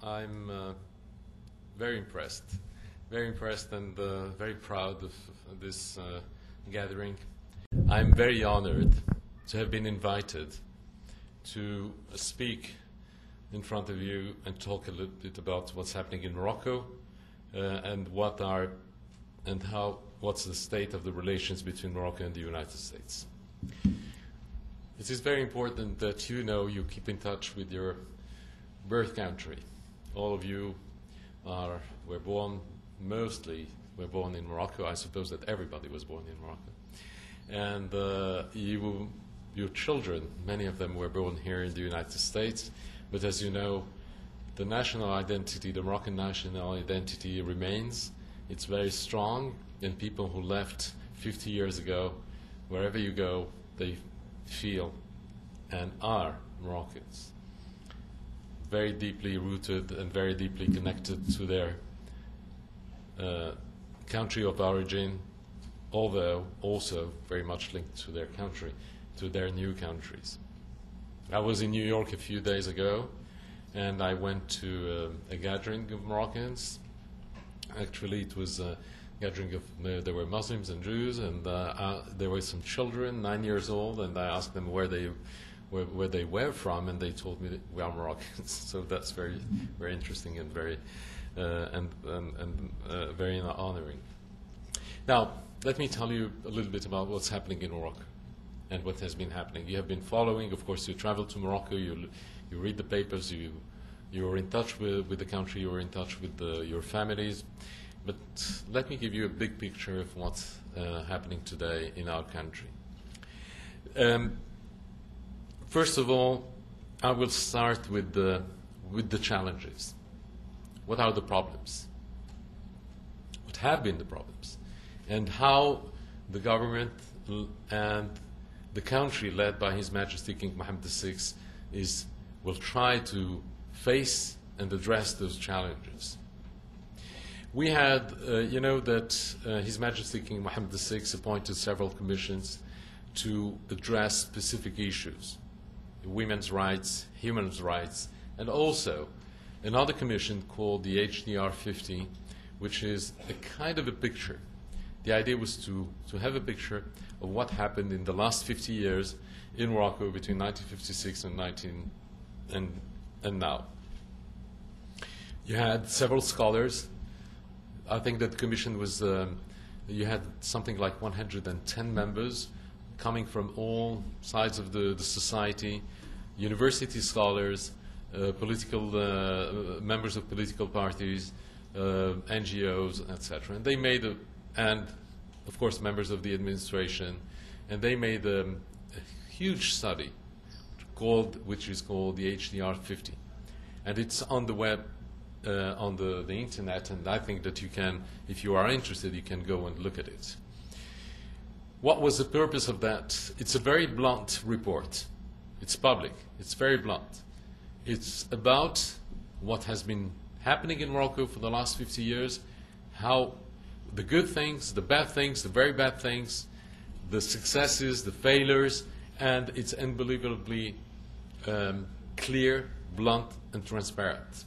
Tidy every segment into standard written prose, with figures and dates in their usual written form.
I'm very impressed and very proud of this gathering. I'm very honored to have been invited to speak in front of you and talk a little bit about what's happening in Morocco and what's the state of the relations between Morocco and the United States. It is very important that you keep in touch with your birth country. All of you mostly were born in Morocco. I suppose that everybody was born in Morocco. And your children, many of them were born here in the United States. But as you know, the national identity, the Moroccan national identity remains. It's very strong, and people who left 50 years ago, wherever you go, they feel and are Moroccans. Very deeply rooted and very deeply connected to their country of origin, although also very much linked to their country, to their new countries. I was in New York a few days ago, and I went to a gathering of Moroccans. Actually, it was a gathering of, there were Muslims and Jews, and there were some children, 9 years old, and I asked them where they were from, and they told me that we are Moroccans. So that's very, very interesting and very very honoring. Now, let me tell you a little bit about what's happening in Morocco and what has been happening. You have been following, of course, you travel to Morocco, you read the papers, you're in touch with the country, you're in touch with your families. But let me give you a big picture of what's happening today in our country. First of all, I will start with the challenges. What are the problems? What have been the problems? And how the government and the country led by His Majesty King Mohammed VI will try to face and address those challenges. We had, that His Majesty King Mohammed VI appointed several commissions to address specific issues: women's rights, human rights, and also another commission called the HDR 50, which is a kind of a picture. The idea was to have a picture of what happened in the last 50 years in Morocco between 1956 and now. You had several scholars. I think that the commission was, you had something like 110 members coming from all sides of the society, university scholars, members of political parties, NGOs, etc. And they made and of course members of the administration, and they made a huge study which is called the HDR 50, and it's on the web, on the internet, and I think that you can, if you are interested, you can go and look at it. What was the purpose of that? It's a very blunt report. It's public. It's very blunt. It's about what has been happening in Morocco for the last 50 years, how the good things, the bad things, the very bad things, the successes, the failures, and it's unbelievably clear, blunt, and transparent.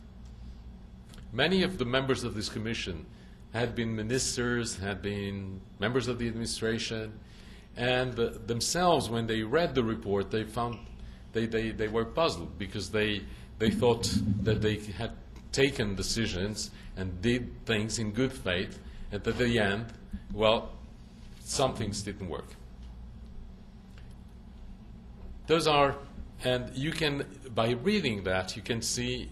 Many of the members of this commission had been ministers, had been members of the administration, and themselves, when they read the report, they found they were puzzled, because they thought that they had taken decisions and did things in good faith, and at the end, well, some things didn't work. Those are, and you can, by reading that, you can see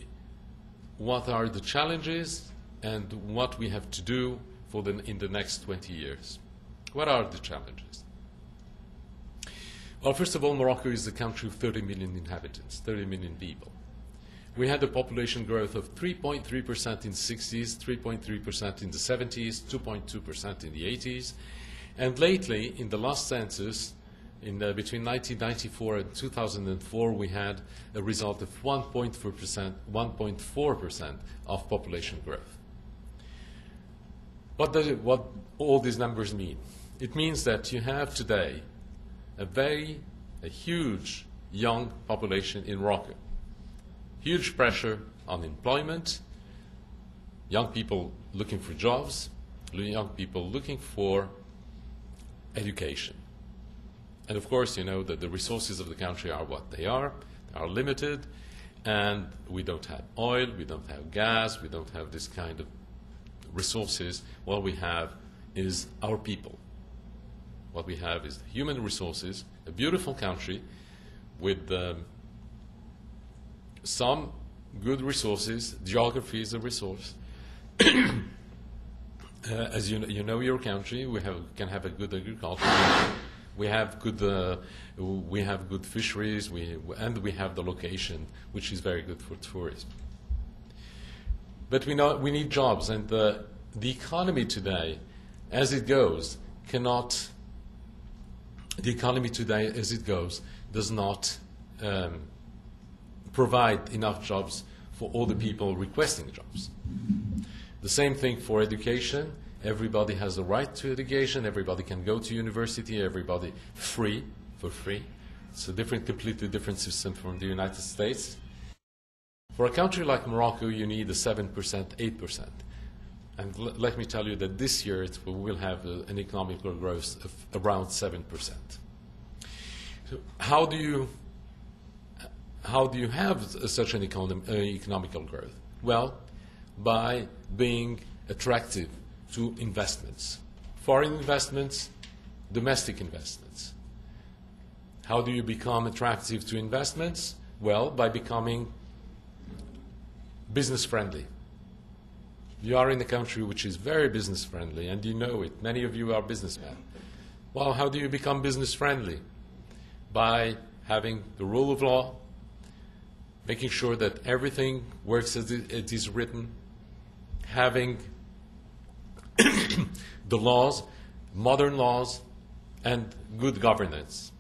what are the challenges and what we have to do in the next 20 years. What are the challenges? Well, first of all, Morocco is a country of 30 million inhabitants, 30 million people. We had a population growth of 3.3% in the 60s, 3.3% in the 70s, 2.2% in the 80s, and lately, in the last census, between 1994 and 2004, we had a result of 1.4% of population growth. What all these numbers mean? It means that you have today a huge young population in Morocco. huge pressure on employment, young people looking for jobs, young people looking for education. And of course, you know that the resources of the country are what they are limited, and we don't have oil, we don't have gas, we don't have this kind of resources. What we have is our people. What we have is human resources, a beautiful country with some good resources. Geography is a resource. As you know your country, can have a good agriculture. We have good fisheries, and we have the location, which is very good for tourism. But we need jobs, and the economy today, as it goes, does not provide enough jobs for all the people requesting jobs. The same thing for education. Everybody has the right to education. Everybody can go to university. Everybody for free. It's a completely different system from the United States. For a country like Morocco, you need a 7%, 8%. And let me tell you that this year we will have an economic growth of around 7%. So how do you have such an economical growth? Well, by being attractive to investments, foreign investments, domestic investments. How do you become attractive to investments? Well, by becoming business friendly. You are in a country which is very business friendly, and you know it. Many of you are businessmen. Well, how do you become business friendly? By having the rule of law, making sure that everything works as it is written, having the laws, modern laws, and good governance.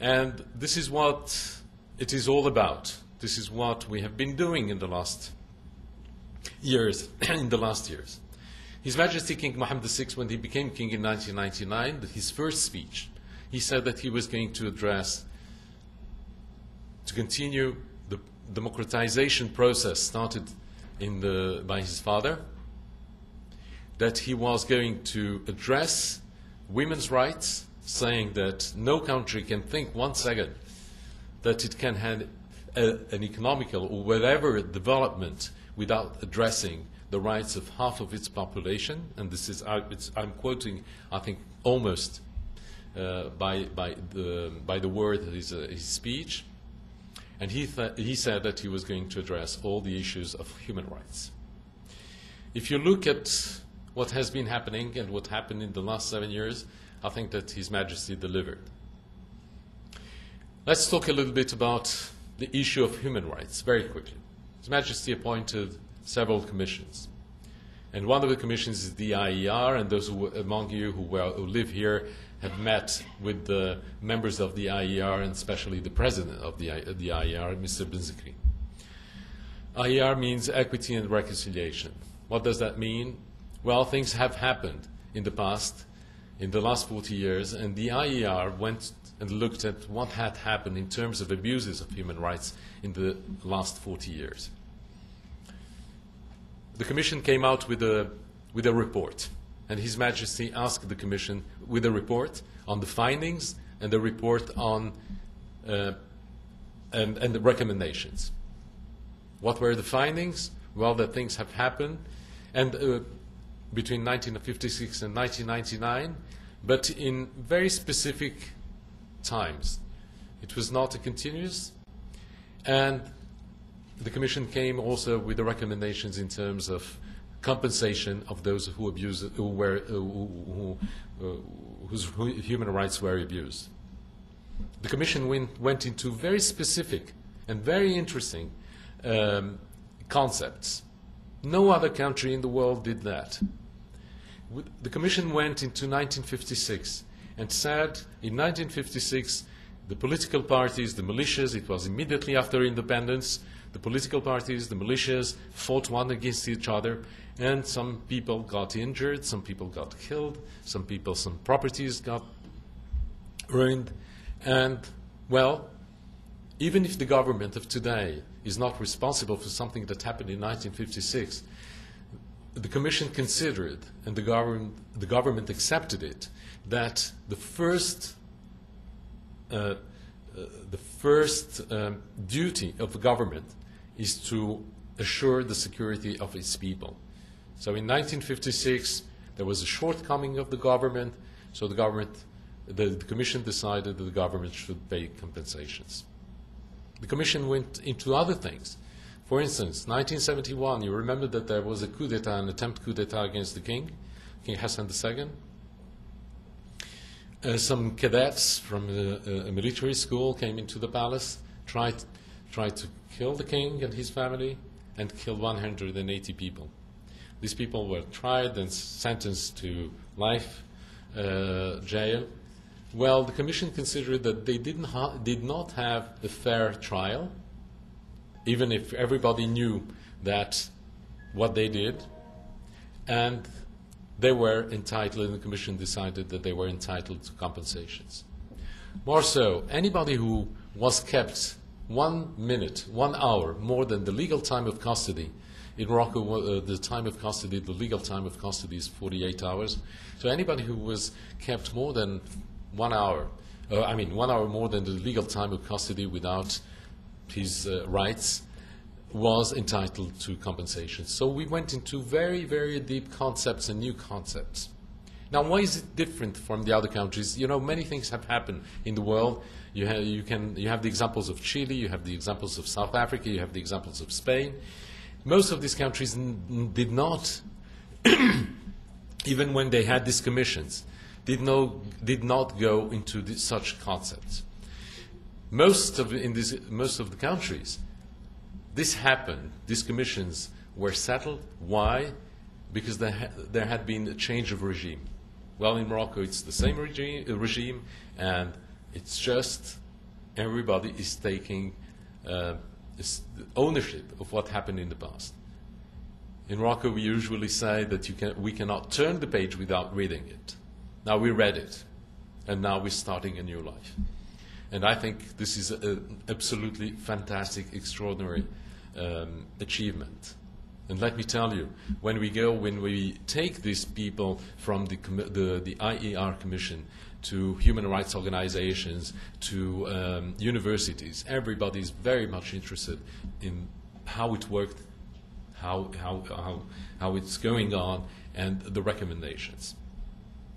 And this is what it is all about. This is what we have been doing in the last years. His Majesty King Mohammed VI, when he became king in 1999, his first speech, he said that he was going to continue the democratization process started by his father, that he was going to address women's rights, saying that no country can think 1 second that it can have an economical or whatever development without addressing the rights of half of its population. And this is, I'm quoting, I think, almost by the word his speech. And he said that he was going to address all the issues of human rights. If you look at what has been happening and what happened in the last 7 years, I think that His Majesty delivered. Let's talk a little bit about the issue of human rights very quickly. His Majesty appointed several commissions. And one of the commissions is the IER, and those among you who live here have met with the members of the IER, and especially the president of the IER, Mr. Benzikri. IER means equity and reconciliation. What does that mean? Well, things have happened in the past, in the last 40 years, and the IER went and looked at what had happened in terms of abuses of human rights in the last 40 years. The Commission came out with a report, and His Majesty asked the Commission with a report on the findings and a report on and the recommendations. What were the findings? Well, that things have happened, and between 1956 and 1999, but in very specific times. It was not a continuous, and the Commission came also with the recommendations in terms of compensation of those who abused, whose human rights were abused. The Commission went into very specific and very interesting concepts. No other country in the world did that. The Commission went into 1956 and said in 1956 the political parties, the militias, it was immediately after independence, the political parties, the militias fought one against each other, and some people got injured, some people got killed, some properties got ruined, and, well, even if the government of today is not responsible for something that happened in 1956, the Commission considered, and the government accepted it, that the first duty of the government is to assure the security of its people. So in 1956, there was a shortcoming of the government, so the Commission decided that the government should pay compensations. The Commission went into other things. For instance, 1971, you remember that there was a coup d'etat, an attempt coup d'etat against the king, King Hassan II. Some cadets from a military school came into the palace, tried to kill the king and his family, and killed 180 people. These people were tried and sentenced to life jail. Well, the Commission considered that they did not have a fair trial, even if everybody knew that what they did, and they were entitled, and the Commission decided that they were entitled to compensations. More so, anybody who was kept 1 minute, 1 hour more than the legal time of custody. In Morocco, the time of custody, the legal time of custody is 48 hours. So anybody who was kept more than 1 hour, 1 hour more than the legal time of custody without his rights, was entitled to compensation. So we went into very, very deep concepts and new concepts. Now, why is it different from the other countries? You know, many things have happened in the world. You have the examples of Chile, you have the examples of South Africa, you have the examples of Spain. Most of these countries did not, even when they had these commissions, did not go into such concepts. Most of the countries, this happened. These commissions were settled. Why? Because there had been a change of regime. Well, in Morocco, it's the same regime, and it's just everybody is taking ownership of what happened in the past. In Morocco, we usually say that we cannot turn the page without reading it. Now we read it, and now we're starting a new life. And I think this is an absolutely fantastic, extraordinary achievement. And let me tell you, when we take these people from the IER Commission to human rights organizations, to universities, everybody is very much interested in how it worked, how it's going on, and the recommendations.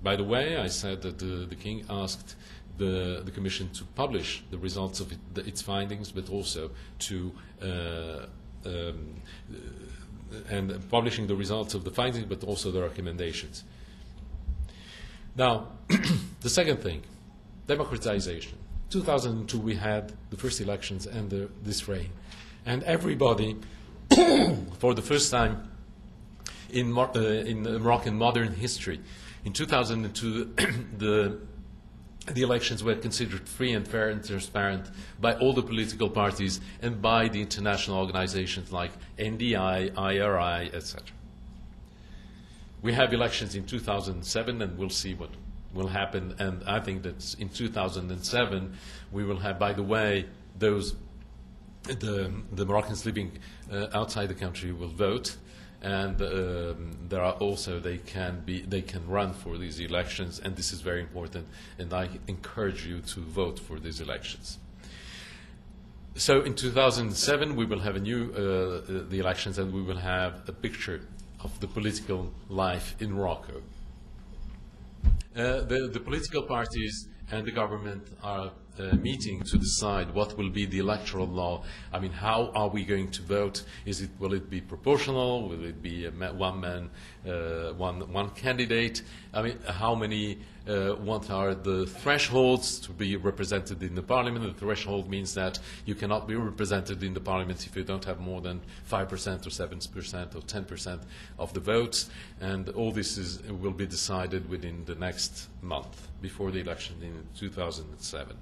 By the way, I said that the King asked the Commission to publish the results of its findings, but also to and publishing the results of the findings, but also the recommendations. Now, the second thing, democratization. 2002, we had the first elections and this reign, and everybody, for the first time in Moroccan modern history, in 2002, the elections were considered free and fair and transparent by all the political parties and by the international organizations like NDI, IRI, etc. We have elections in 2007, and we'll see what will happen. And I think that in 2007, we will have, by the way, the Moroccans living outside the country will vote. And there are also they can run for these elections, and this is very important. And I encourage you to vote for these elections. So in 2007 we will have the elections, and we will have a picture of the political life in Morocco. The political parties and the government are meeting to decide what will be the electoral law. I mean, how are we going to vote? Will it be proportional? Will it be one man, one candidate? I mean, how many? What are the thresholds to be represented in the parliament? The threshold means that you cannot be represented in the parliament if you don't have more than 5% or 7% or 10% of the votes. And all this will be decided within the next month, before the election in 2007.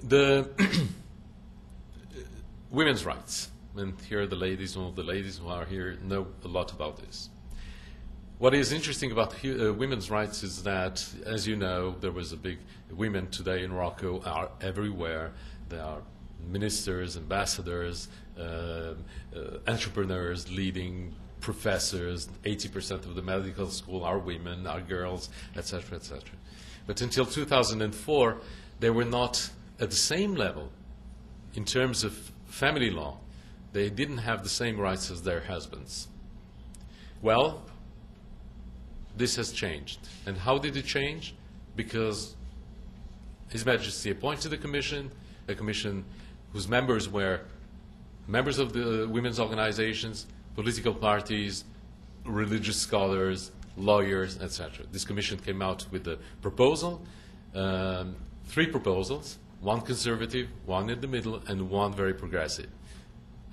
The women's rights, and here the ladies, all the ladies who are here know a lot about this. What is interesting about women's rights is that, as you know, there was a big, women today in Morocco are everywhere. They are ministers, ambassadors, entrepreneurs, leading professors. 80% of the medical school are women, are girls, etc., etc. But until 2004, they were not at the same level in terms of family law. They didn't have the same rights as their husbands. Well, this has changed. And how did it change? Because His Majesty appointed a commission whose members were members of the women's organizations, political parties, religious scholars, lawyers, etc. This commission came out with a proposal, 3 proposals, one conservative, one in the middle, and one very progressive.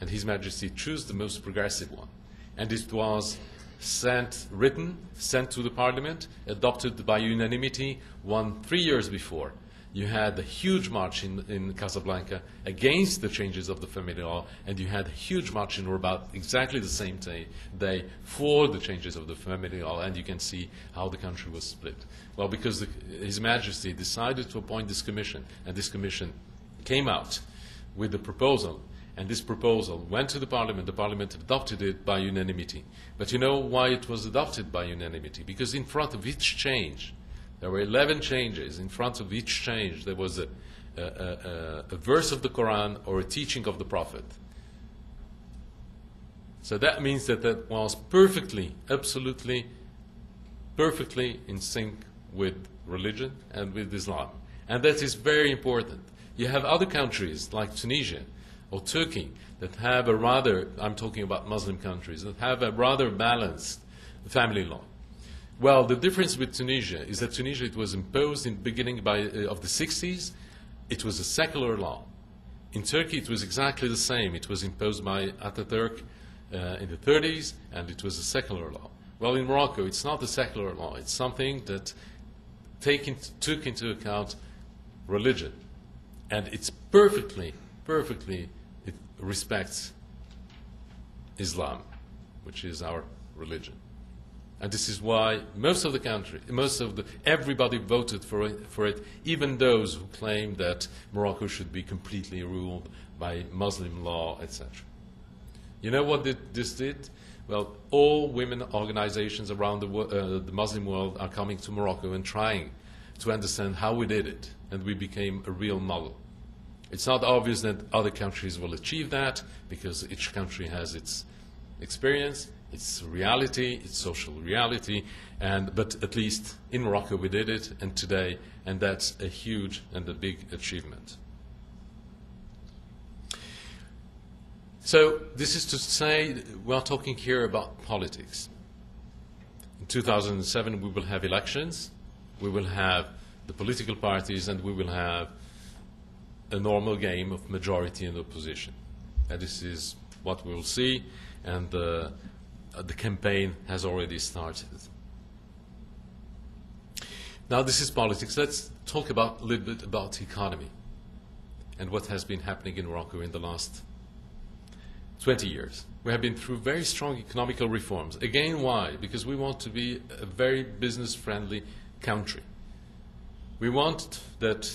And His Majesty chose the most progressive one. And it was sent to the Parliament, adopted by unanimity 3 years before. You had a huge march in Casablanca against the changes of the family law, and you had a huge march in Rabat exactly the same day for the changes of the family law, and you can see how the country was split. Well, because His Majesty decided to appoint this commission, and this commission came out with a proposal, and this proposal went to the Parliament adopted it by unanimity. But you know why it was adopted by unanimity? Because in front of each change, there were 11 changes. In front of each change, there was a verse of the Quran or a teaching of the Prophet. So that means that that was perfectly, absolutely, perfectly in sync with religion and with Islam. And that is very important. You have other countries like Tunisia or Turkey that have a rather, I'm talking about Muslim countries, that have a rather balanced family law. Well, the difference with Tunisia is that Tunisia, it was imposed in the beginning of the 60s. It was a secular law. In Turkey, it was exactly the same. It was imposed by Ataturk in the 30s, and it was a secular law. Well, in Morocco, it's not a secular law. It's something that took into account religion. And it's perfectly, it respects Islam, which is our religion. And this is why most of the country, everybody voted for it, even those who claim that Morocco should be completely ruled by Muslim law, etc. You know what this did? Well, all women organizations around the Muslim world are coming to Morocco and trying to understand how we did it, and we became a real model. It's not obvious that other countries will achieve that, because each country has its experience, its reality, its social reality, but at least in Morocco we did it, and today, and that's a huge and a big achievement. So this is to say, we are talking here about politics. In 2007 we will have elections, we will have the political parties, and we will have a normal game of majority and opposition. And this is what we will see, and the campaign has already started. Now this is politics. Let's talk a little bit about economy and what has been happening in Morocco in the last 20 years. We have been through very strong economical reforms. Again, why? Because we want to be a very business-friendly country. We want that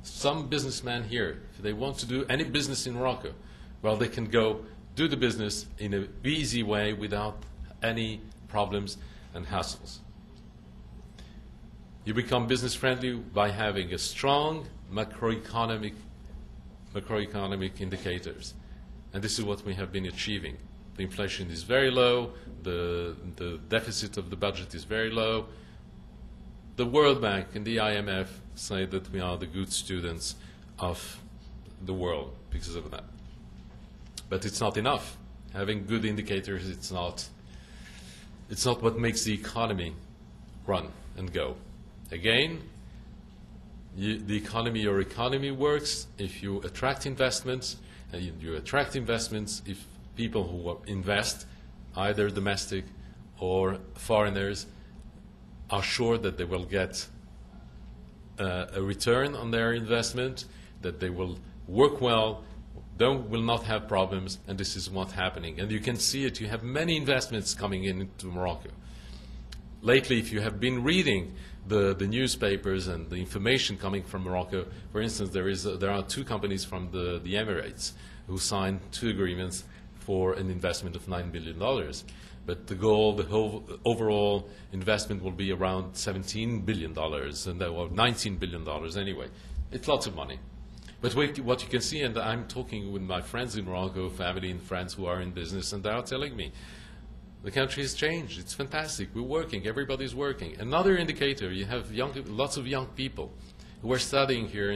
some businessmen here, if they want to do any business in Morocco, well, they can go do the business in an easy way without any problems and hassles. You become business friendly by having a strong macroeconomic indicators. And this is what we have been achieving. The inflation is very low, the deficit of the budget is very low. The World Bank and the IMF say that we are the good students of the world because of that. But it's not enough. Having good indicators, it's not what makes the economy run and go. Again, your economy works if you attract investments, and you attract investments if people who invest, either domestic or foreigners, are sure that they will get a return on their investment, that they will work well, will not have problems, and this is what's happening. And you can see it. You have many investments coming into Morocco. lately, if you have been reading the newspapers and the information coming from Morocco, for instance, there are two companies from the Emirates who signed two agreements for an investment of $9 billion. But the goal, the whole overall investment will be around $17 billion, and or $19 billion anyway. It's lots of money. But what you can see, and I'm talking with my friends in Morocco, family and friends who are in business, and they are telling me, the country has changed. It's fantastic. We're working. Everybody's working. Another indicator, you have lots of young people who are studying here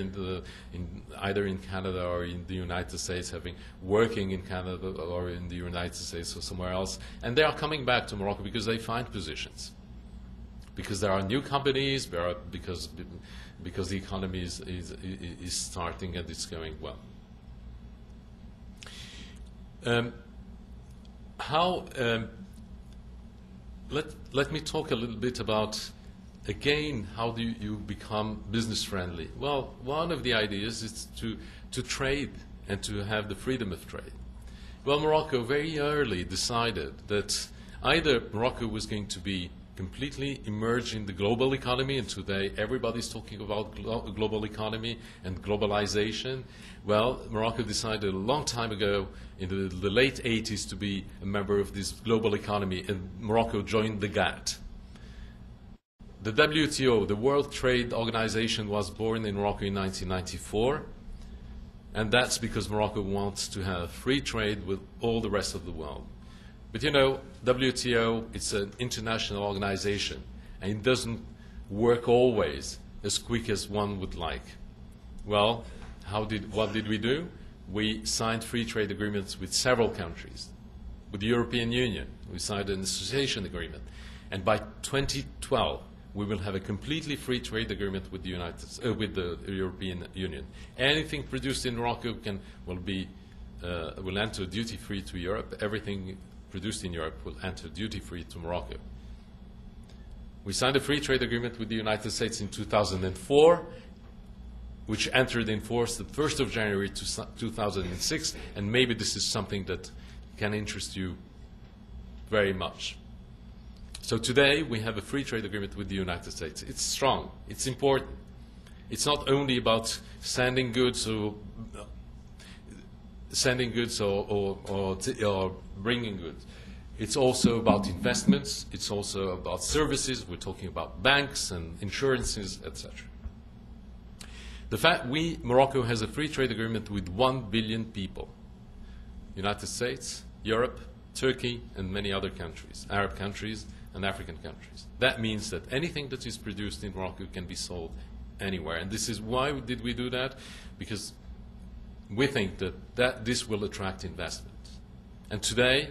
either in Canada or in the United States, working in Canada or in the United States or somewhere else, and they are coming back to Morocco because they find positions. Because there are new companies, because the economy is starting and it's going well. Let me talk a little bit about, again, how do you become business friendly? Well, one of the ideas is to trade and to have the freedom of trade. Well, Morocco very early decided that either Morocco was going to be completely immersed in the global economy, and today everybody's talking about global economy and globalization. Well, Morocco decided a long time ago in the late 80s to be a member of this global economy, and Morocco joined the GATT. The WTO, the World Trade Organization, was born in Morocco in 1994, and that's because Morocco wants to have free trade with all the rest of the world. But you know, WTO, it's an international organization, and it doesn't work always as quick as one would like. Well, what did we do? We signed free trade agreements with several countries. With the European Union, we signed an association agreement. And by 2012, we will have a completely free trade agreement with the European Union. Anything produced in Morocco will enter duty-free to Europe. Everything produced in Europe will enter duty-free to Morocco. We signed a free trade agreement with the United States in 2004, which entered in force the 1st of January 2006, and maybe this is something that can interest you very much. So today we have a free trade agreement with the United States. It's strong. It's important. It's not only about sending goods or bringing goods. It's also about investments. It's also about services. We're talking about banks and insurances, etc. The fact Morocco has a free trade agreement with 1 billion people, United States, Europe, Turkey, and many other countries, Arab countries and African countries. That means that anything that is produced in Morocco can be sold anywhere. And this is why did we do that? Because we think that this will attract investment. And today,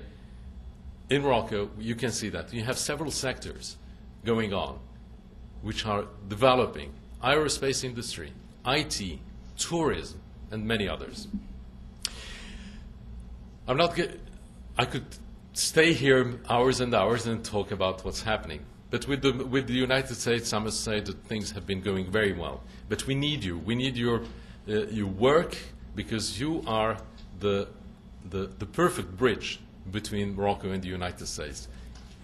in Morocco, you can see that. You have several sectors going on which are developing: aerospace industry, IT, tourism, and many others. I could stay here hours and hours and talk about what's happening. But with the United States, I must say that things have been going very well. But we need you. We need your work, because you are the perfect bridge between Morocco and the United States.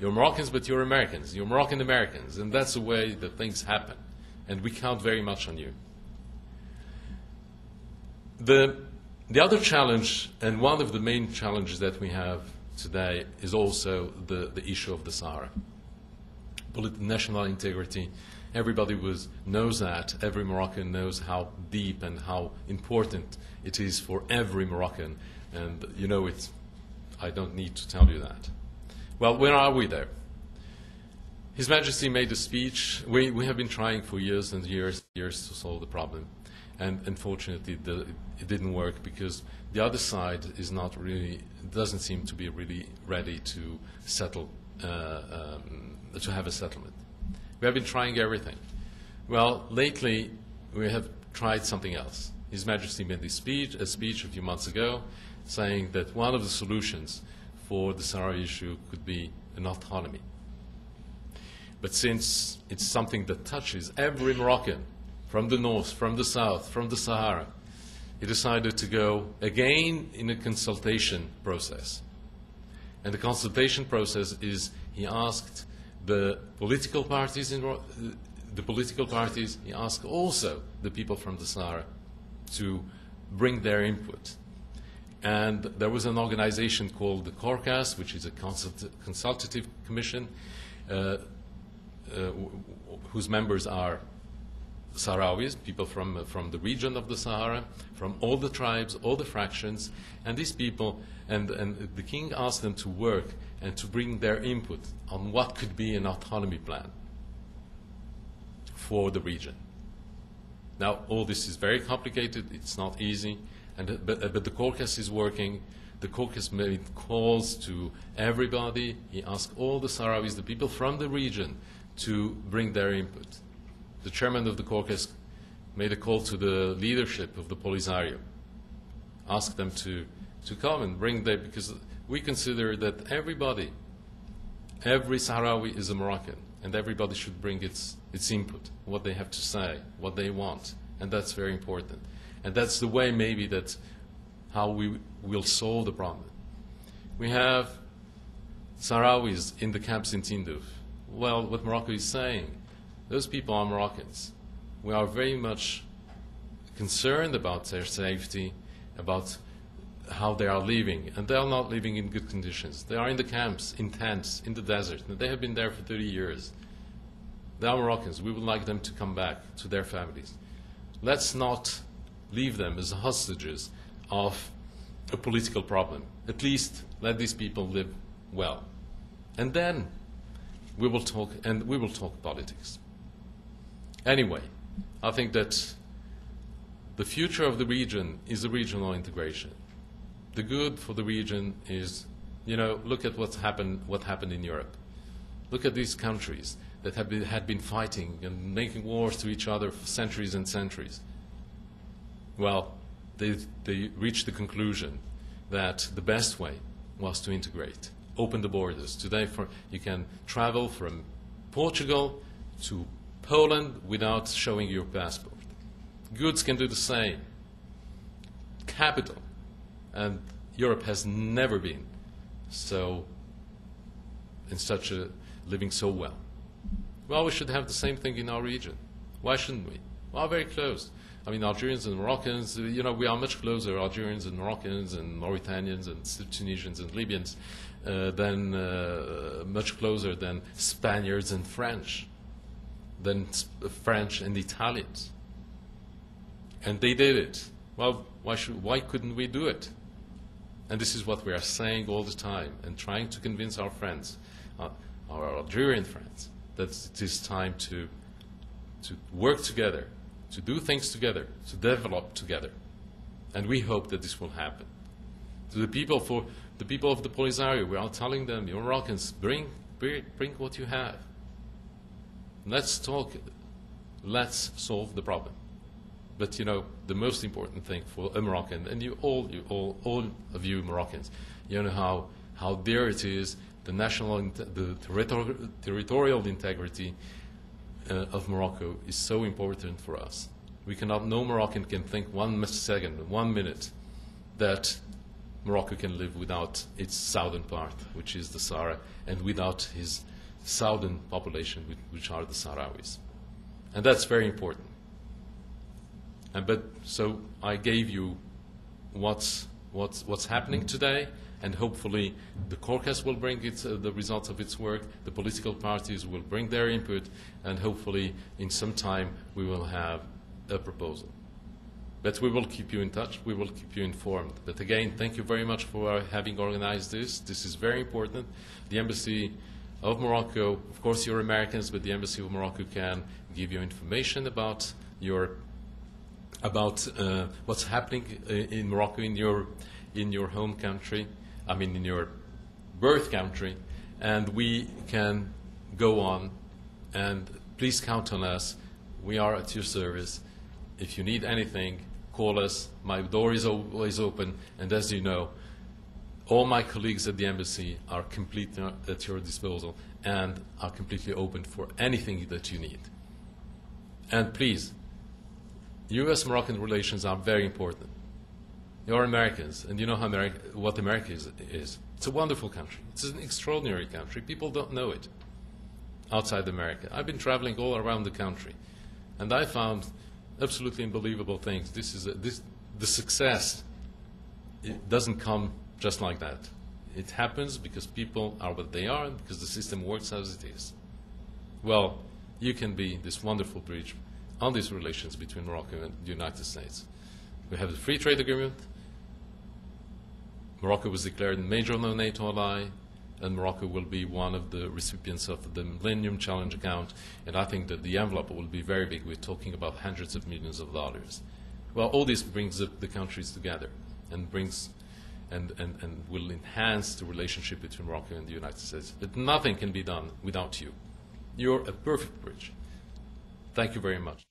You're Moroccans, but you're Americans. You're Moroccan-Americans, and that's the way that things happen. And we count very much on you. The other challenge, and one of the main challenges that we have today, is also the issue of the Sahara. National integrity. Everybody knows that. Every Moroccan knows how deep and how important it is for every Moroccan. And you know it. I don't need to tell you that. Well, where are we there? His Majesty made a speech. We have been trying for years and years to solve the problem. And unfortunately, it didn't work, because the other side doesn't seem to be really ready to settle, to have a settlement. We have been trying everything. Well, lately, we have tried something else. His Majesty made a speech a few months ago, saying that one of the solutions for the Sahara issue could be an autonomy. But since it's something that touches every Moroccan, from the north, from the south, from the Sahara, he decided to go again in a consultation process. And the consultation process is, he asked the political parties, he asked also the people from the Sahara to bring their input. And there was an organization called the CORCAS, which is a consultative commission, whose members are Sahrawis, people from the region of the Sahara, from all the tribes, all the fractions, and these people, and the king asked them to work and to bring their input on what could be an autonomy plan for the region. Now, all this is very complicated, it's not easy, but the CORCAS is working. The CORCAS made calls to everybody. He asked all the Sahrawis, the people from the region, to bring their input. The chairman of the CORCAS made a call to the leadership of the Polisario, asked them to come and bring their, because we consider that every Sahrawi is a Moroccan, and everybody should bring its input, what they have to say, what they want, and that's very important. And that's the way maybe that how we will solve the problem. We have Sahrawis in the camps in Tindouf. Well, what Morocco is saying, those people are Moroccans. We are very much concerned about their safety, about how they are living, and they are not living in good conditions. They are in the camps, in tents, in the desert, and they have been there for 30 years. They are Moroccans. We would like them to come back to their families. Let's not leave them as hostages of a political problem. At least let these people live well. And then we will talk, and we will talk politics. Anyway, I think that the future of the region is the regional integration. The good for the region is, look at what happened in Europe. Look at these countries that had been fighting and making wars to each other for centuries and centuries. Well, they reached the conclusion that the best way was to integrate, open the borders. Today, you can travel from Portugal to Poland without showing your passport. Goods can do the same. Capital. And Europe has never been living so well. Well, we should have the same thing in our region. Why shouldn't we? Well, very close. I mean, Algerians and Moroccans, we are much closer, Algerians and Moroccans and Mauritanians and Tunisians and Libyans, much closer than Spaniards and French, than French and Italians. And they did it. Well, why couldn't we do it? And this is what we are saying all the time and trying to convince our friends, our Algerian friends, that it is time to work together, to do things together, to develop together. And we hope that this will happen. To the people of the Polisario, we are telling them, you Moroccans, bring what you have. Let's talk, let's solve the problem. But the most important thing for a Moroccan, and all of you Moroccans, you know how dear it is, the territorial integrity of Morocco is so important for us. No Moroccan can think 1 second, 1 minute, that Morocco can live without its southern part, which is the Sahara, and without his southern population, which are the Sahrawis. And that's very important. So I gave you what's happening today, and hopefully the CORCAS will bring the results of its work, the political parties will bring their input, and hopefully in some time we will have a proposal. But we will keep you in touch, we will keep you informed. But again, thank you very much for having organized this. This is very important. The Embassy of Morocco, of course you're Americans, but the Embassy of Morocco can give you information about what's happening in Morocco, in your home country, in your birth country, and we can go on. And please count on us. We are at your service. If you need anything, call us. My door is always open, and as you know, all my colleagues at the embassy are completely at your disposal and are completely open for anything that you need. And please, U.S.-Moroccan relations are very important. You're Americans, and you know what America is. It's a wonderful country. It's an extraordinary country. People don't know it. outside America. I've been traveling all around the country, and I found absolutely unbelievable things. The success, it doesn't come just like that. It happens because people are what they are, and because the system works as it is. Well, you can be this wonderful bridge on these relations between Morocco and the United States. We have the free trade agreement. Morocco was declared a major NATO ally, and Morocco will be one of the recipients of the Millennium Challenge account, and I think that the envelope will be very big. We're talking about hundreds of millions of dollars. Well, all this brings the countries together and will enhance the relationship between Morocco and the United States. But nothing can be done without you. You're a perfect bridge. Thank you very much.